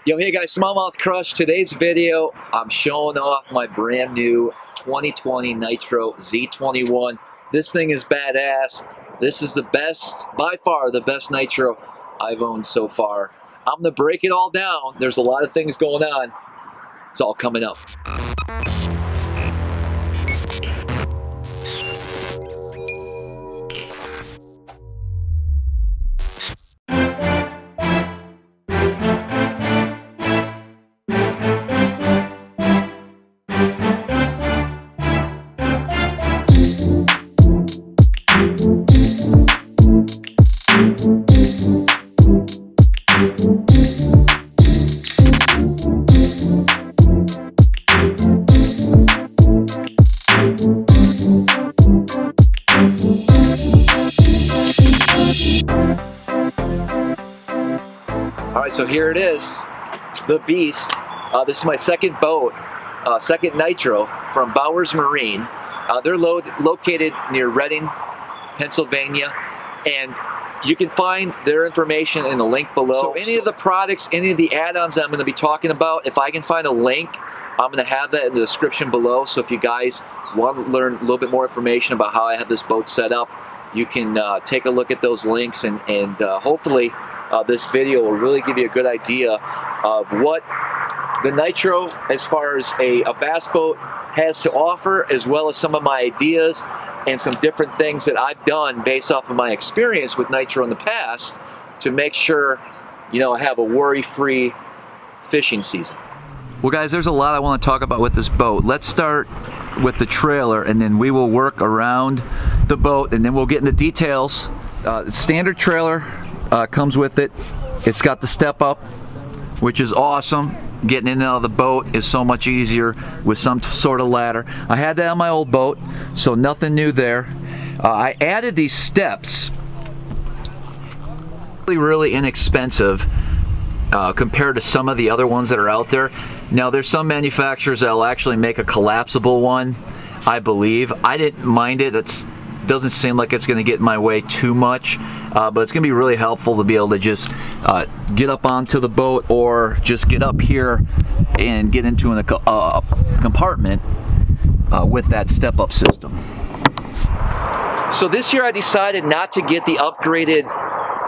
Yo, hey guys, SmallmouthCrush. Today's video, I'm showing off my brand new 2020 Nitro Z21. This thing is badass. This is the best, by far, the best Nitro I've owned so far. I'm gonna break it all down. There's a lot of things going on. It's all coming up. Alright, so here it is, the beast. This is my second boat, second Nitro from Bowers Marine. They're located near Reading, Pennsylvania, and you can find their information in the link below. So any of the products, any of the add-ons that I'm going to be talking about, if I can find a link, I'm going to have that in the description below. So if you guys want to learn a little bit more information about how I have this boat set up, you can take a look at those links, and hopefully this video will really give you a good idea of what the Nitro, as far as a bass boat, has to offer, as well as some of my ideas and some different things that I've done based off of my experience with Nitro in the past to make sure, you know, I have a worry-free fishing season. Well guys, there's a lot I want to talk about with this boat. Let's start with the trailer, and then we will work around the boat, and then we'll get into details. Standard trailer comes with it. It's got the step up, which is awesome. Getting in and out of the boat is so much easier with some sort of ladder. I had that on my old boat, so nothing new there. I added these steps. Really inexpensive compared to some of the other ones that are out there. Now there's some manufacturers that will actually make a collapsible one, I believe. I didn't mind it. It doesn't seem like it's going to get in my way too much, but it's going to be really helpful to be able to just get up onto the boat, or just get up here and get into a compartment with that step-up system. So this year I decided not to get the upgraded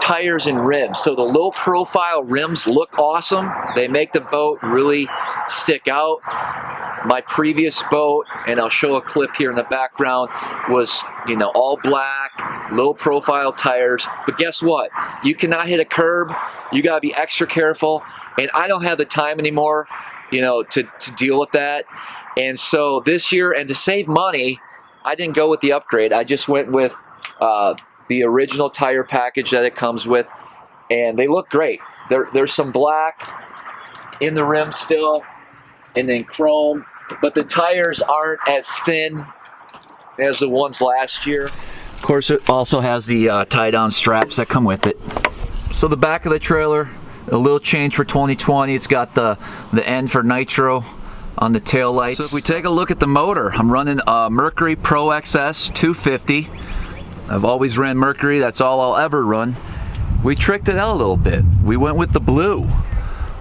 tires and rims. So the low profile rims look awesome. They make the boat really stick out. My previous boat, and I'll show a clip here in the background, was, you know, all black, low profile tires. But guess what? You cannot hit a curb. You gotta be extra careful. And I don't have the time anymore, you know, to deal with that. And so this year, and to save money, I didn't go with the upgrade. I just went with the original tire package that it comes with, and they look great. There's some black in the rim still, and then chrome, but the tires aren't as thin as the ones last year. Of course, it also has the tie-down straps that come with it. So the back of the trailer, a little change for 2020. It's got the end for Nitro on the tail lights. So if we take a look at the motor, I'm running a Mercury Pro XS 250. I've always ran Mercury, that's all I'll ever run. We tricked it out a little bit. We went with the blue.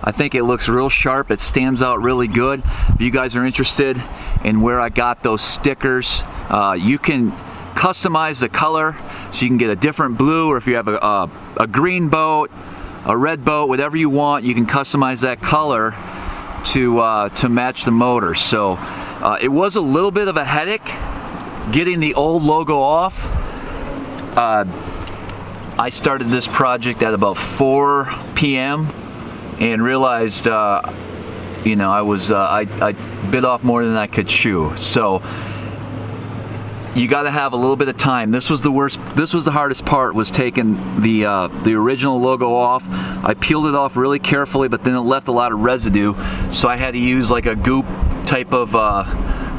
I think it looks real sharp, it stands out really good. If you guys are interested in where I got those stickers, you can customize the color, so you can get a different blue, or if you have a green boat, a red boat, whatever you want, you can customize that color to match the motor. So it was a little bit of a headache getting the old logo off. I started this project at about 4 p.m. and realized, you know, I bit off more than I could chew. So you got to have a little bit of time. This was the worst. This was the hardest part, was taking the original logo off. I peeled it off really carefully, but then it left a lot of residue. So I had to use like a goop type of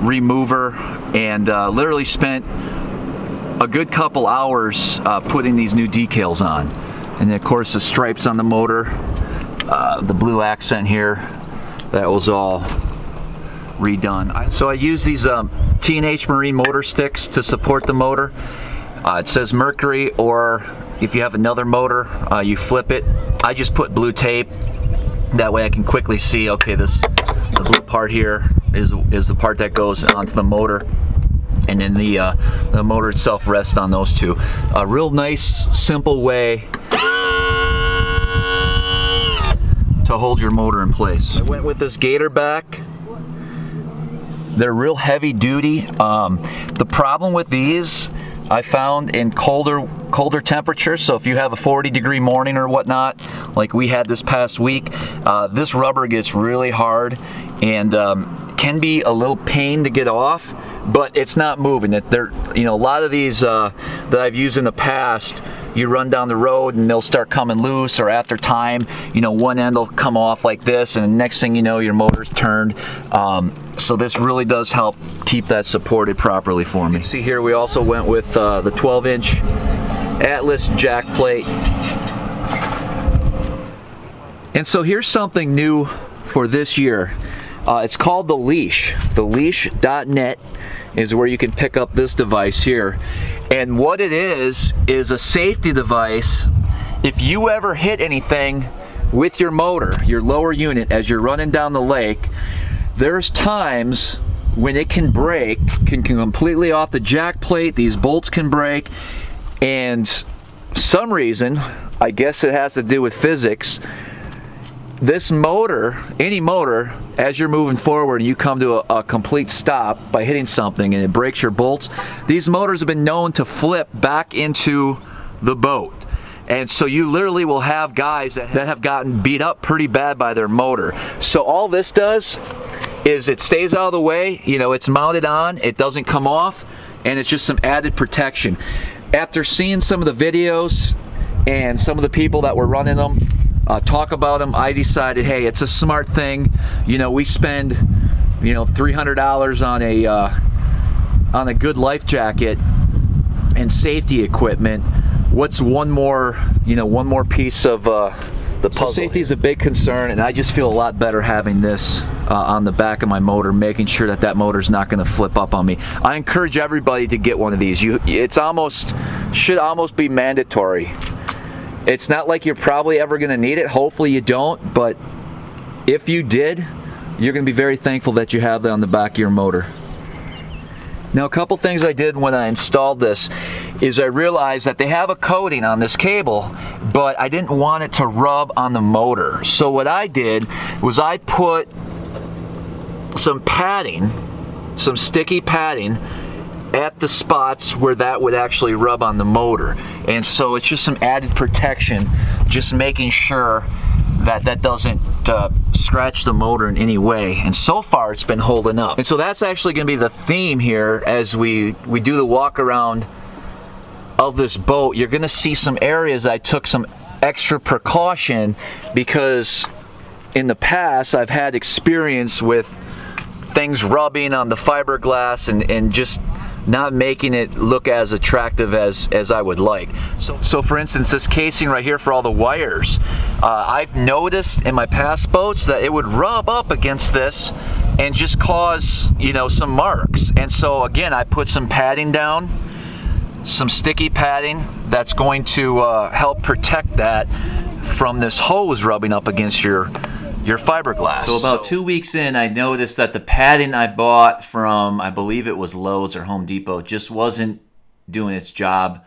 remover, and literally spent a good couple hours putting these new decals on. And then of course the stripes on the motor, the blue accent here, that was all redone. So I use these T&H Marine motor sticks to support the motor. It says Mercury, or if you have another motor, you flip it. I just put blue tape That way I can quickly see, okay, the blue part here is the part that goes onto the motor, and then the motor itself rests on those two. A real nice, simple way to hold your motor in place. I went with this gator back. They're real heavy duty. The problem with these, I found in colder temperatures, so if you have a 40-degree morning or whatnot, like we had this past week, this rubber gets really hard and can be a little pain to get off, but it's not moving. A lot of these that I've used in the past, you run down the road and they'll start coming loose, or after time, one end will come off like this, and the next thing you know, your motor's turned. So this really does help keep that supported properly for me. See here, we also went with the 12-inch Atlas jack plate. And so here's something new for this year. It's called the Leash. TheLeash.net is where you can pick up this device here. And what it is a safety device. If you ever hit anything with your motor, your lower unit, as you're running down the lake, there's times when it can break, can completely off the jack plate, these bolts can break, and some reason, I guess it has to do with physics, this motor, any motor, as you're moving forward and you come to a complete stop by hitting something and it breaks your bolts, these motors have been known to flip back into the boat. And so you literally will have guys that have gotten beat up pretty bad by their motor. So all this does is it stays out of the way, it's mounted on, it doesn't come off, and it's just some added protection. After seeing some of the videos and some of the people that were running them talk about them, I decided, hey, it's a smart thing. We spend $300 on a good life jacket and safety equipment. What's one more piece of the puzzle? So safety is a big concern, and I just feel a lot better having this on the back of my motor, making sure that motor's not going to flip up on me. I encourage everybody to get one of these. Should almost be mandatory. It's not like you're probably ever going to need it. Hopefully you don't, but if you did, you're going to be very thankful that you have that on the back of your motor. Now, a couple things I did when I installed this is I realized that they have a coating on this cable, but I didn't want it to rub on the motor. So what I did was I put some padding, some sticky padding, at the spots where that would actually rub on the motor. And so it's just some added protection, just making sure that doesn't scratch the motor in any way. And so far it's been holding up. And so that's actually going to be the theme here as we do the walk around of this boat. You're going to see some areas I took some extra precaution, because in the past I've had experience with things rubbing on the fiberglass and just not making it look as attractive as I would like. So for instance, this casing right here for all the wires, I've noticed in my past boats that it would rub up against this and just cause, some marks. And so again, I put some padding down, some sticky padding that's going to help protect that from this hose rubbing up against your fiberglass. So about 2 weeks in, I noticed that the padding I bought from, I believe it was Lowe's or Home Depot, just wasn't doing its job.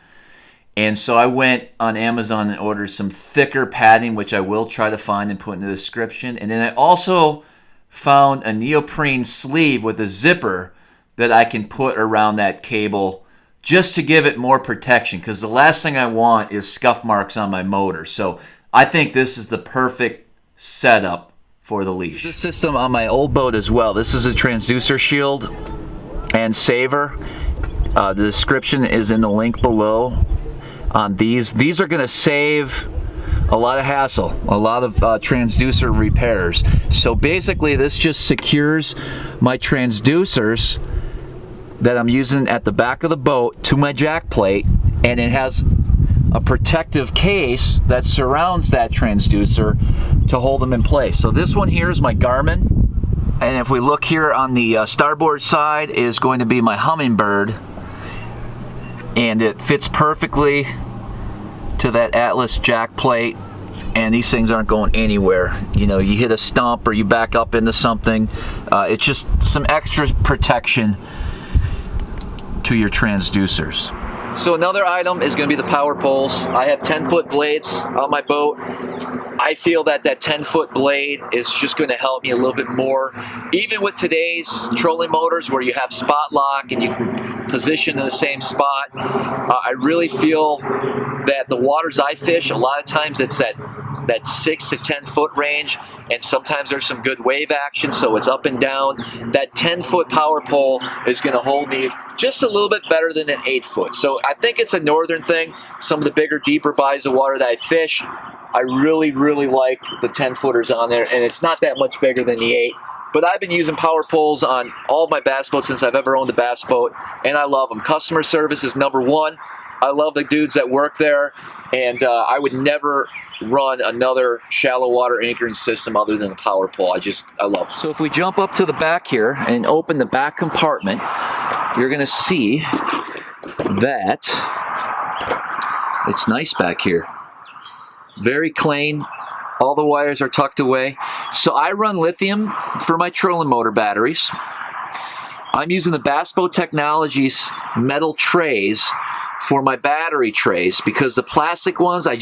And so I went on Amazon and ordered some thicker padding, which I will try to find and put in the description. And then I also found a neoprene sleeve with a zipper that I can put around that cable just to give it more protection, because the last thing I want is scuff marks on my motor. So I think this is the perfect setup for the Leash. This system on my old boat as well. This is a transducer shield and saver. The description is in the link below on these. These are going to save a lot of hassle, a lot of transducer repairs. So basically this just secures my transducers that I'm using at the back of the boat to my jack plate, and it has a protective case that surrounds that transducer to hold them in place. So this one here is my Garmin, and if we look here on the starboard side is going to be my Humminbird, and it fits perfectly to that Atlas jack plate and these things aren't going anywhere. You know, you hit a stump or you back up into something. It's just some extra protection to your transducers. So another item is going to be the power poles. I have 10-foot blades on my boat. I feel that that 10-foot blade is just going to help me a little bit more. Even with today's trolling motors where you have spot lock and you can position in the same spot, I really feel that the waters I fish, a lot of times it's that 6 to 10 foot range, and sometimes there's some good wave action, so it's up and down. That 10-foot power pole is going to hold me just a little bit better than an 8-foot. So I think it's a northern thing. Some of the bigger, deeper bodies of water that I fish, I really, really like the 10-footers on there, and it's not that much bigger than the 8. But I've been using power poles on all of my bass boats since I've ever owned a bass boat, and I love them. Customer service is #1. I love the dudes that work there, and I would never run another shallow water anchoring system other than the power pole. I love it. So if we jump up to the back here and open the back compartment, you're going to see that it's nice back here. Very clean. All the wires are tucked away. So I run lithium for my trolling motor batteries. I'm using the Bass Boat Technologies metal trays for my battery trays because the plastic ones, I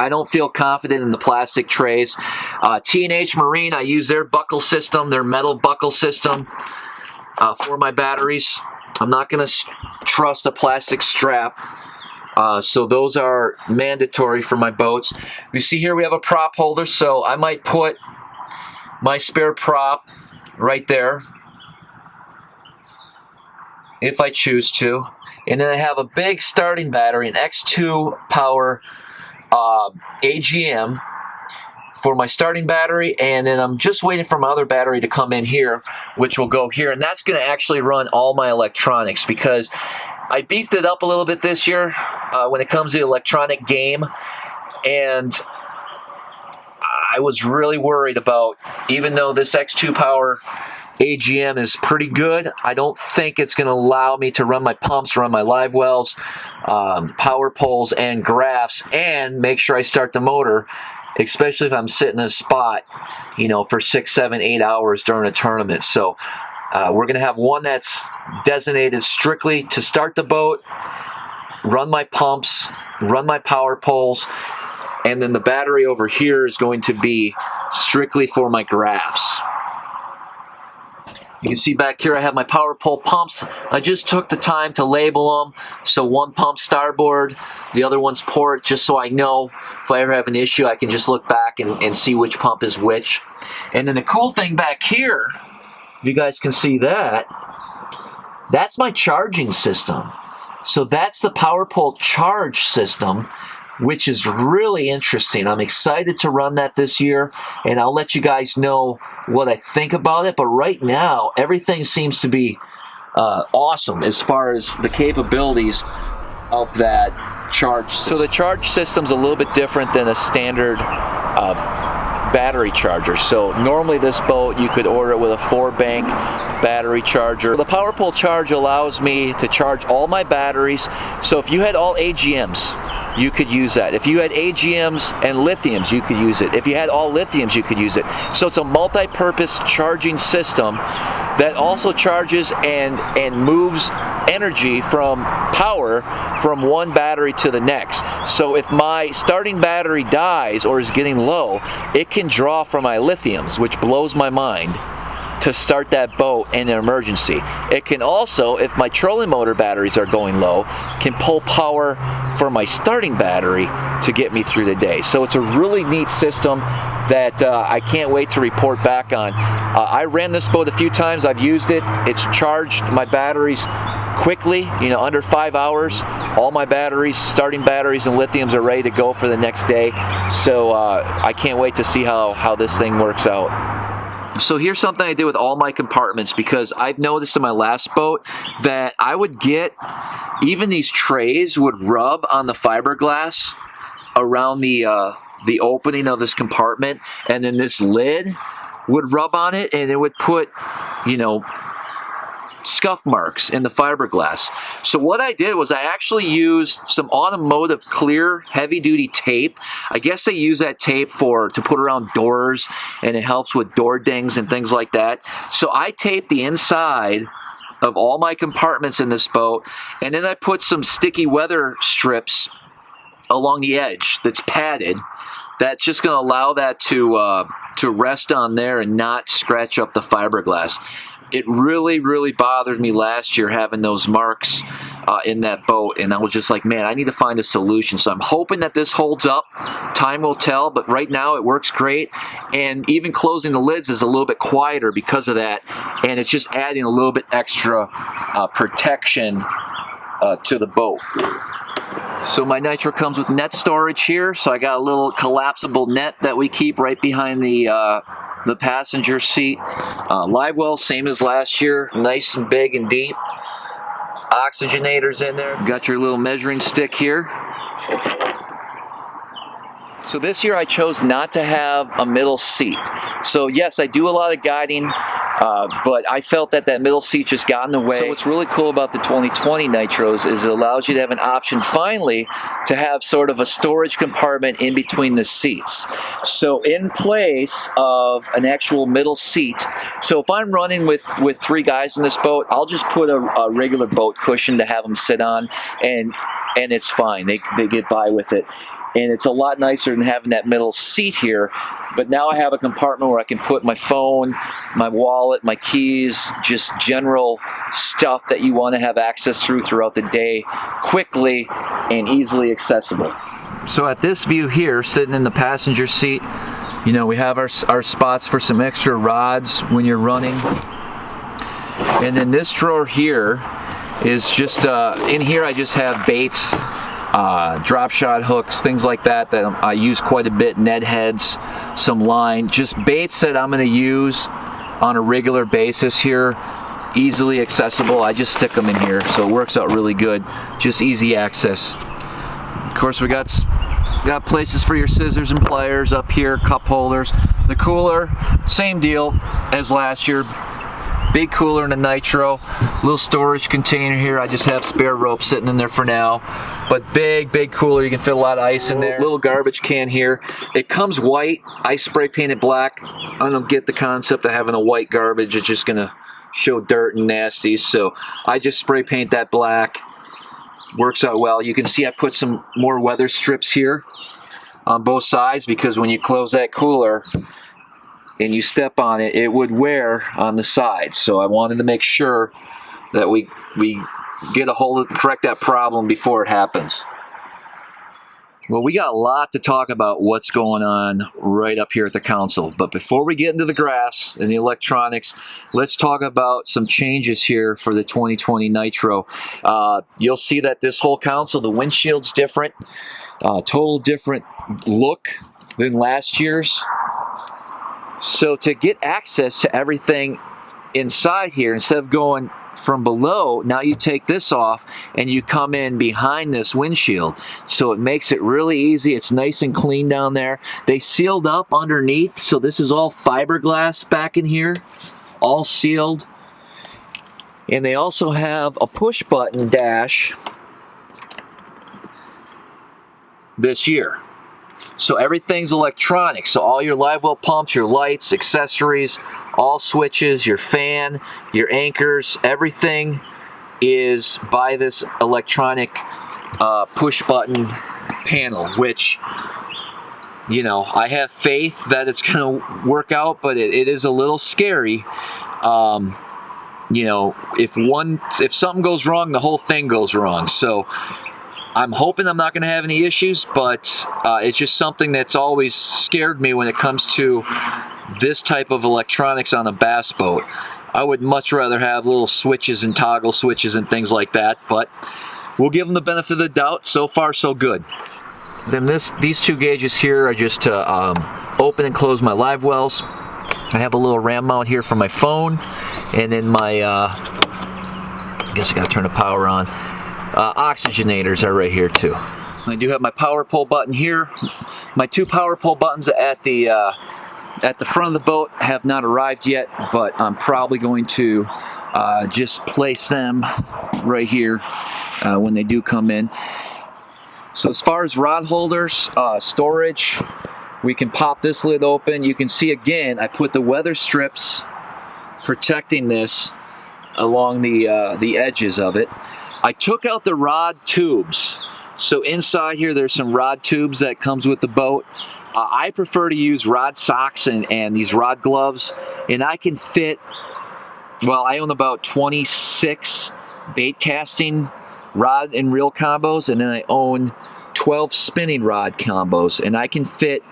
don't feel confident in the plastic trays. T&H Marine, I use their buckle system, their metal buckle system for my batteries. I'm not going to trust a plastic strap. So those are mandatory for my boats. You see here we have a prop holder, so I might put my spare prop right there if I choose to. And then I have a big starting battery, an X2 power AGM for my starting battery, and then I'm just waiting for my other battery to come in here, which will go here, and that's going to actually run all my electronics because I beefed it up a little bit this year when it comes to the electronic game, and I was really worried about, even though this X2 power AGM is pretty good, I don't think it's going to allow me to run my pumps, run my live wells, power poles, and graphs, and make sure I start the motor, especially if I'm sitting in a spot, you know, for 6, 7, 8 hours during a tournament. So we're going to have one that's designated strictly to start the boat, run my pumps, run my power poles, and then the battery over here is going to be strictly for my graphs. You can see back here I have my power pole pumps. I just took the time to label them. So one pump starboard, the other one's port, just so I know if I ever have an issue I can just look back and see which pump is which. And then the cool thing back here, if you guys can see that, that's my charging system. So that's the power pole charge system, which is really interesting. I'm excited to run that this year, and I'll let you guys know what I think about it. But right now, everything seems to be awesome as far as the capabilities of that charge system. So the charge system's a little bit different than a standard battery charger. So normally this boat, you could order it with a 4-bank battery charger. The power pole charge allows me to charge all my batteries. So if you had all AGMs, you could use that. If you had AGMs and lithiums, you could use it. If you had all lithiums, you could use it. So it's a multi-purpose charging system that also charges and moves energy from power from one battery to the next. So if my starting battery dies or is getting low, it can draw from my lithiums, which blows my mind, to start that boat in an emergency. It can also, if my trolling motor batteries are going low, can pull power from my starting battery to get me through the day. So it's a really neat system that I can't wait to report back on. I ran this boat a few times. I've used it. It's charged my batteries quickly, you know, under 5 hours. All my batteries, starting batteries and lithiums, are ready to go for the next day. So I can't wait to see how this thing works out. So here's something I did with all my compartments, because I've noticed in my last boat that I would get, even these trays would rub on the fiberglass around the opening of this compartment, and then this lid would rub on it, and it would put, you know, scuff marks in the fiberglass. So what I did was I actually used some automotive clear heavy-duty tape. I guess they use that tape to put around doors, and it helps with door dings and things like that. So I taped the inside of all my compartments in this boat, and then I put some sticky weather strips along the edge that's padded. That's just going to allow that to rest on there and not scratch up the fiberglass. It really, really bothered me last year having those marks in that boat, and I was just like, man, I need to find a solution. So I'm hoping that this holds up. Time will tell, but right now it works great, and even closing the lids is a little bit quieter because of that, and it's just adding a little bit extra protection to the boat. So my Nitro comes with net storage here, so I got a little collapsible net that we keep right behind the passenger seat. Live well, same as last year, nice and big and deep. Oxygenators in there. Got your little measuring stick here. So this year I chose not to have a middle seat. So yes, I do a lot of guiding, but I felt that middle seat just got in the way. So what's really cool about the 2020 Nitros is it allows you to have an option finally to have sort of a storage compartment in between the seats. So in place of an actual middle seat, so if I'm running with 3 guys in this boat, I'll just put a regular boat cushion to have them sit on, and it's fine. They get by with it. And it's a lot nicer than having that middle seat here. But now I have a compartment where I can put my phone, my wallet, my keys, just general stuff that you want to have access throughout the day, quickly and easily accessible. So at this view here, sitting in the passenger seat, you know, we have our spots for some extra rods when you're running. And then this drawer here is just, in here I just have baits, drop shot hooks, things like that I use quite a bit, Ned heads, some line, just baits that I'm going to use on a regular basis here, easily accessible. I just stick them in here, so it works out really good, just easy access. Of course, we got places for your scissors and pliers up here, cup holders. The cooler, same deal as last year. Big cooler in the Nitro, little storage container here. I just have spare rope sitting in there for now, but big cooler. You can fit a lot of ice in there. Little garbage can here. It comes white. I spray painted black. I don't get the concept of having a white garbage. It's just gonna show dirt and nasty, so I just spray paint that black. Works out well. You can see I put some more weather strips here on both sides, because when you close that cooler and you step on it, it would wear on the sides. So I wanted to make sure that we get a hold of, correct that problem before it happens. Well, we got a lot to talk about what's going on right up here at the console. But before we get into the graphs and the electronics, let's talk about some changes here for the 2020 Nitro. You'll see that this whole console, the windshield's different, total different look than last year's. So to get access to everything inside here, instead of going from below, now you take this off and you come in behind this windshield. So it makes it really easy. It's nice and clean down there. They sealed up underneath, so this is all fiberglass back in here, all sealed. And they also have a push button dash this year. So everything's electronic, so all your live well pumps, your lights, accessories, all switches, your fan, your anchors, everything is by this electronic push button panel, which, you know, I have faith that it's going to work out, but it is a little scary. You know, if something goes wrong, the whole thing goes wrong. So I'm hoping I'm not going to have any issues, but it's just something that's always scared me when it comes to this type of electronics on a bass boat. I would much rather have little switches and toggle switches and things like that, but we'll give them the benefit of the doubt. So far, so good. Then these 2 gauges here are just to open and close my live wells. I have a little ram mount here for my phone, and then my, I guess I gotta turn the power on. Oxygenators are right here too. I do have my power pull button here. My 2 power pull buttons at the front of the boat have not arrived yet, but I'm probably going to just place them right here when they do come in. So as far as rod holders, storage, we can pop this lid open. You can see again, I put the weather strips protecting this along the edges of it. I took out the rod tubes. So inside here, there's some rod tubes that comes with the boat. I prefer to use rod socks and these rod gloves, and I can fit, well, I own about 26 bait casting rod and reel combos, and then I own 12 spinning rod combos, and I can fit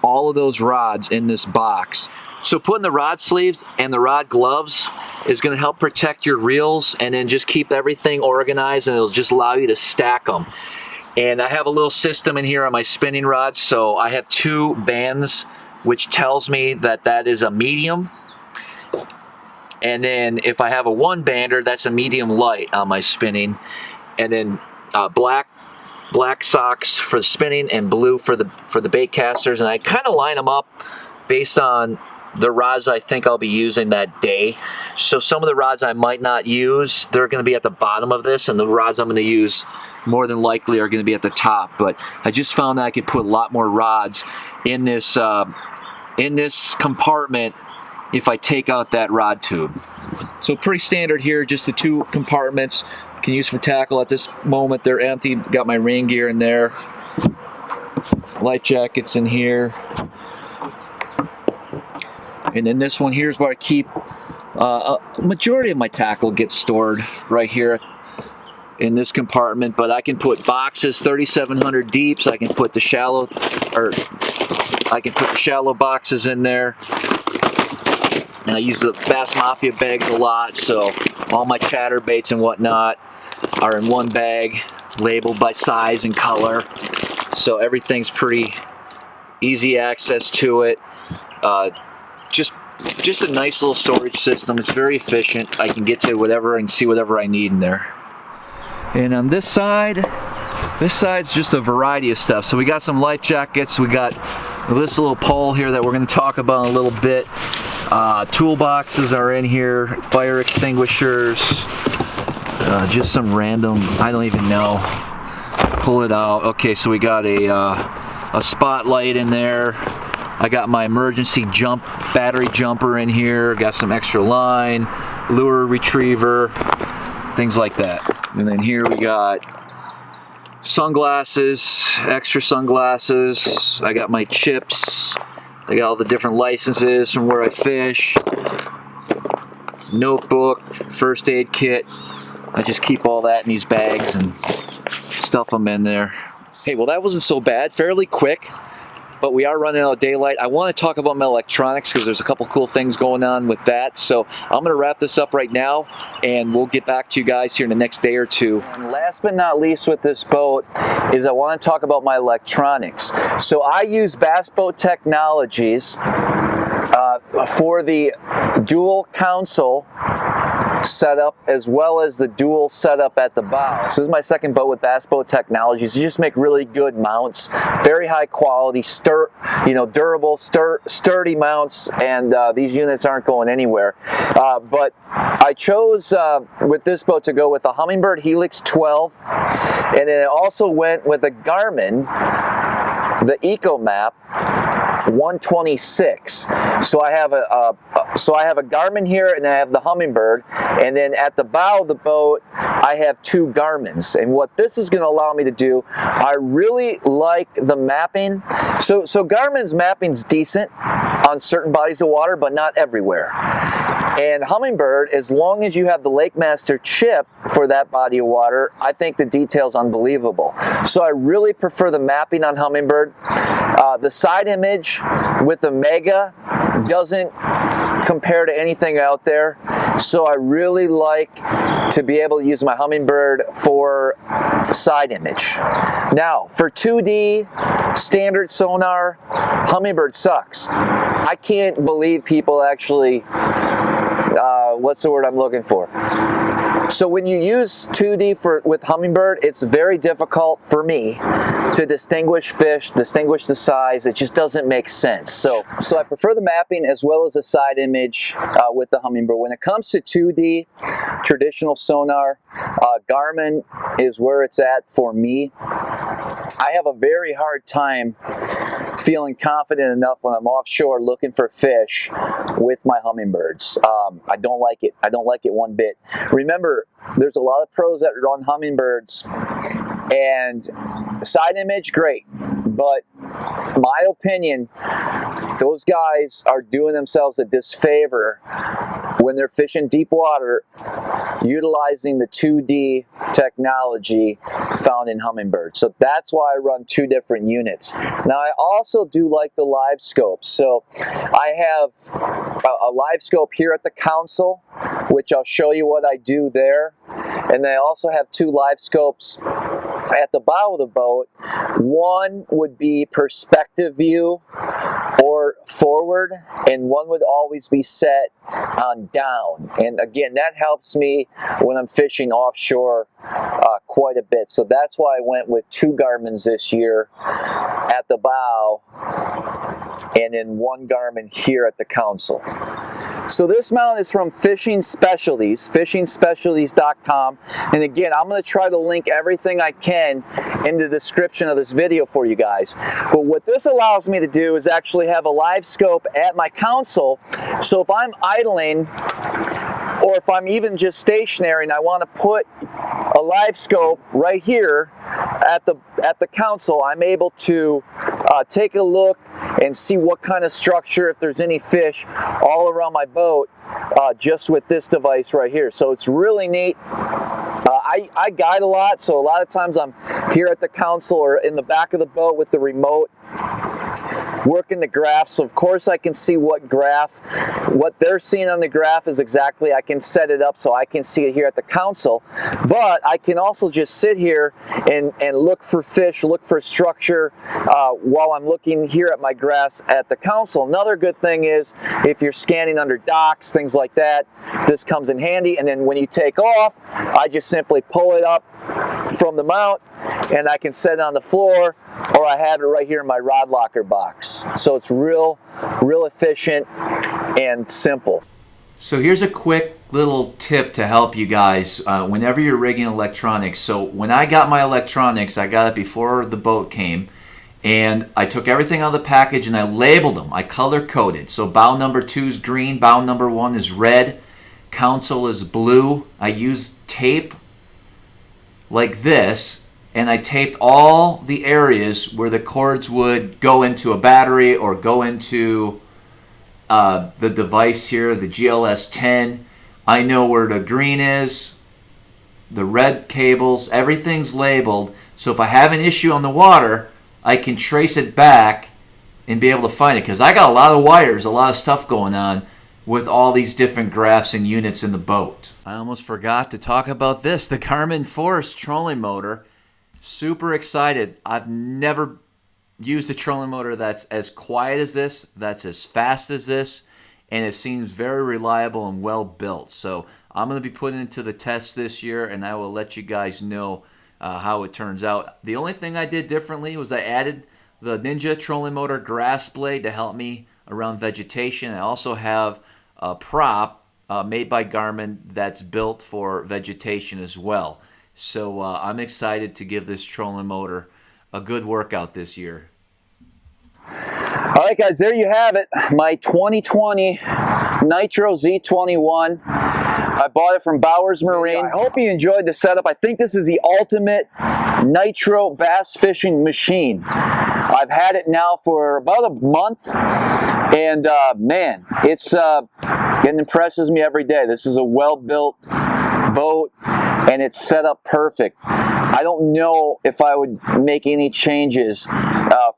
all of those rods in this box. So putting the rod sleeves and the rod gloves is going to help protect your reels, and then just keep everything organized, and it'll just allow you to stack them. And I have a little system in here on my spinning rods, so I have 2 bands, which tells me that that is a medium. And then if I have a 1-bander, that's a medium light on my spinning. And then black socks for the spinning and blue for the bait casters. And I kind of line them up based on the rods I think I'll be using that day. So some of the rods I might not use, they're going to be at the bottom of this, and the rods I'm going to use more than likely are going to be at the top. But I just found that I could put a lot more rods in this compartment if I take out that rod tube. So pretty standard here, just the 2 compartments. Can use for tackle. At this moment they're empty. Got my rain gear in there, light jackets in here, and then this one here is where I keep a majority of my tackle gets stored right here in this compartment. But I can put boxes 3700 deep, so I can put the shallow boxes in there. And I use the Bass Mafia bags a lot, so all my chatterbaits and whatnot are in one bag, labeled by size and color. So everything's pretty easy access to it. Just a nice little storage system. It's very efficient. I can get to whatever and see whatever I need in there. And on this side's just a variety of stuff. So we got some life jackets. We got this little pole here that we're going to talk about in a little bit. Toolboxes are in here. Fire extinguishers. Just some random, I don't even know. Pull it out. Okay, so we got a spotlight in there. I got my emergency battery jumper in here. Got some extra line, lure retriever, things like that. And then here we got sunglasses, extra sunglasses. I got my chips. I got all the different licenses from where I fish. Notebook, first aid kit. I just keep all that in these bags and stuff them in there. Hey, well, that wasn't so bad. Fairly quick, but we are running out of daylight. I want to talk about my electronics because there's a couple cool things going on with that. So I'm going to wrap this up right now, and we'll get back to you guys here in the next day or 2. And last but not least with this boat is I want to talk about my electronics. So I use Bass Boat Technologies for the dual console setup as well as the dual setup at the bow. So this is my second boat with Bass Boat Technologies. You just make really good mounts, very high quality, durable, sturdy mounts, and these units aren't going anywhere. But I chose with this boat to go with a Humminbird Helix 12, and then I also went with a Garmin, the EchoMap 126. So I have a Garmin here, and I have the Humminbird, and then at the bow of the boat I have 2 Garmins. And what this is going to allow me to do, I really like the mapping. So Garmin's mapping's decent on certain bodies of water, but not everywhere. And Humminbird, as long as you have the Lake Master chip for that body of water, I think the detail's unbelievable. So I really prefer the mapping on Humminbird. The side image with the Mega doesn't compare to anything out there. So I really like to be able to use my Humminbird for side image. Now, for 2D standard sonar, Humminbird sucks. I can't believe people actually, what's the word I'm looking for? So when you use 2D with Humminbird, it's very difficult for me to distinguish fish, distinguish the size. It just doesn't make sense. So I prefer the mapping as well as the side image with the Humminbird. When it comes to 2D traditional sonar, Garmin is where it's at for me. I have a very hard time feeling confident enough when I'm offshore looking for fish with my Humminbirds. I don't like it. I don't like it one bit. Remember, there's a lot of pros that run Humminbirds, and side image, great. But my opinion, those guys are doing themselves a disfavor when they're fishing deep water utilizing the 2D technology found in Humminbird. So that's why I run two different units. Now I also do like the live scope. So I have a live scope here at the console, which I'll show you what I do there. And then I also have two live scopes at the bow of the boat. One would be perspective view or forward, and one would always be set on down. And again, that helps me when I'm fishing offshore quite a bit. So that's why I went with two Garmins this year at the bow, and then one Garmin here at the console. So this mount is from Fishing Specialties, fishingspecialties.com. And again, I'm going to try to link everything I can in the description of this video for you guys. But what this allows me to do is actually have a live scope at my console. So if I'm idling, or if I'm even just stationary and I want to put a live scope right here at the console, I'm able to take a look and see what kind of structure, if there's any fish all around my boat, just with this device right here. So it's really neat. I guide a lot, so a lot of times I'm here at the console or in the back of the boat with the remote, working the graph. So of course I can see what they're seeing on the graph is exactly, I can set it up so I can see it here at the console. But I can also just sit here and look for fish, look for structure while I'm looking here at my graphs at the console. Another good thing is if you're scanning under docks, things like that, this comes in handy. And then when you take off, I just simply pull it up from the mount and I can set it on the floor, or I have it right here in my rod locker box. So it's real efficient and simple. So here's a quick little tip to help you guys whenever you're rigging electronics. So when I got my electronics, I got it before the boat came, and I took everything out of the package and I labeled them. I color coded. So bow number 2 is green, bow number 1 is red, console is blue. I used tape like this, and I taped all the areas where the cords would go into a battery or go into the device here, the GLS-10. I know where the green is, the red cables, everything's labeled. So if I have an issue on the water, I can trace it back and be able to find it, because I got a lot of wires, a lot of stuff going on with all these different graphs and units in the boat. I almost forgot to talk about this, the Garmin Force Trolling motor. Super excited. I've never used a trolling motor that's as quiet as this, that's as fast as this, and it seems very reliable and well built. So I'm going to be putting it to the test this year, and I will let you guys know how it turns out. The only thing I did differently was I added the Ninja trolling motor grass blade to help me around vegetation. I also have a prop made by Garmin that's built for vegetation as well. So I'm excited to give this trolling motor a good workout this year. All right, guys, there you have it. My 2020 Nitro Z21. I bought it from Bowers Marine. I hope you enjoyed the setup. I think this is the ultimate nitro bass fishing machine. I've had it now for about a month, and man, it impresses me every day. This is a well-built boat. and it's set up perfect. I don't know if I would make any changes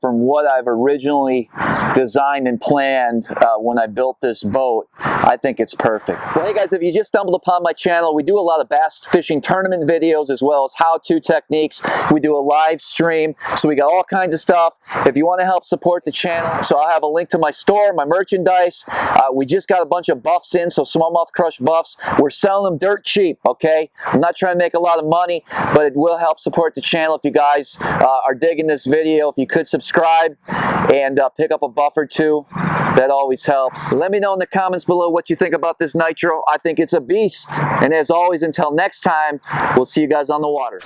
from what I've originally designed and planned when I built this boat. I think it's perfect. Well, hey guys, if you just stumbled upon my channel, we do a lot of bass fishing tournament videos as well as how-to techniques. We do a live stream, so we got all kinds of stuff. If you want to help support the channel, so I'll have a link to my store, my merchandise. We just got a bunch of buffs in, so Smallmouth buffs. We're selling them dirt cheap, okay? I'm not trying to make a lot of money, but it will help support the channel if you guys are digging this video. If you could subscribe and pick up a buff or two, that always helps. So let me know in the comments below what you think about this Nitro. I think it's a beast. And as always, until next time, we'll see you guys on the water.